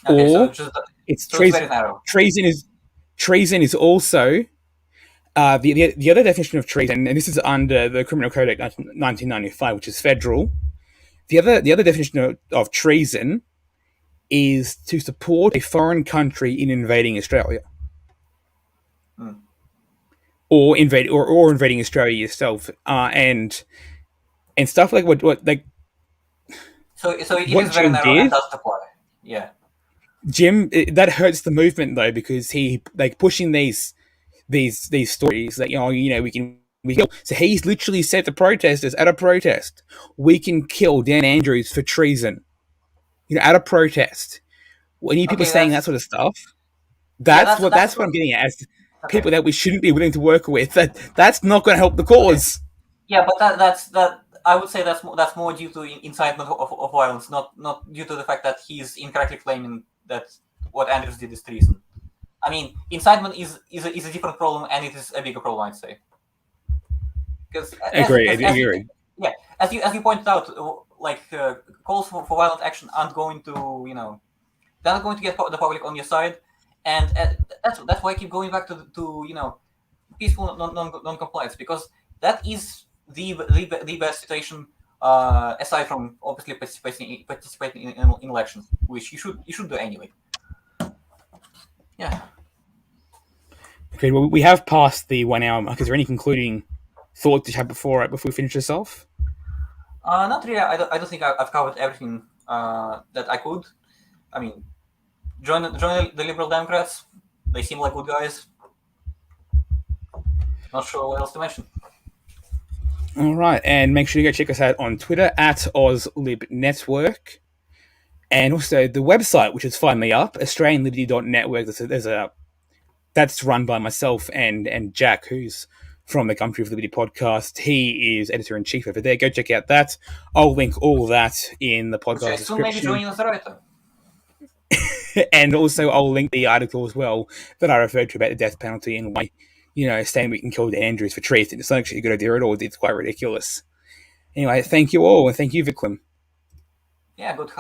Okay, so Or just it's so it's treason. very narrow. Treason is also the other definition of treason, and this is under the Criminal Code Act 1995, which is federal. The other definition of treason is to support a foreign country in invading Australia, or invading Australia yourself, and stuff like what So it what is very Jim narrow and did. doesn't apply. Yeah. Jim, that hurts the movement though, because he pushing these stories that we can kill. So he's literally said to protesters at a protest, we can kill Dan Andrews for treason. At a protest, when you people Okay, saying that sort of stuff, yeah, that's what that's I'm getting at. As okay. people that we shouldn't be willing to work with. That's not going to help the cause. Yeah, but that I would say that's more due to incitement of violence, not due to the fact that he's incorrectly claiming that what Andrews did is treason. I mean, incitement is a different problem, and it is a bigger problem, I'd say. Because Agreed. as you pointed out, calls for violent action aren't going to they're not going to get the public on your side, and that's why I keep going back to peaceful non-compliance, because that is the best situation, aside from obviously participating in elections, which you should do anyway. Yeah. Okay, well, we have passed the 1 hour mark. Is there any concluding thoughts you have before we finish this off? Not really. I don't think I've covered everything that I could. I mean, join the Liberal Democrats. They seem like good guys. Not sure what else to mention. All right, and make sure you go check us out on Twitter at OzLibNetwork, and also the website, which is finally up, AustralianLiberty.network. That's run by myself and Jack, who's from the Gumtree of Liberty podcast. He is editor-in-chief over there. Go check out that. I'll link all that in the podcast description. Maybe joining us writer. And also I'll link the article as well that I referred to about the death penalty and why, saying we can kill Dan Andrews for treason. It's not actually a good idea at all. It's quite ridiculous. Anyway, thank you all, and thank you, Vitklim. Yeah, good help.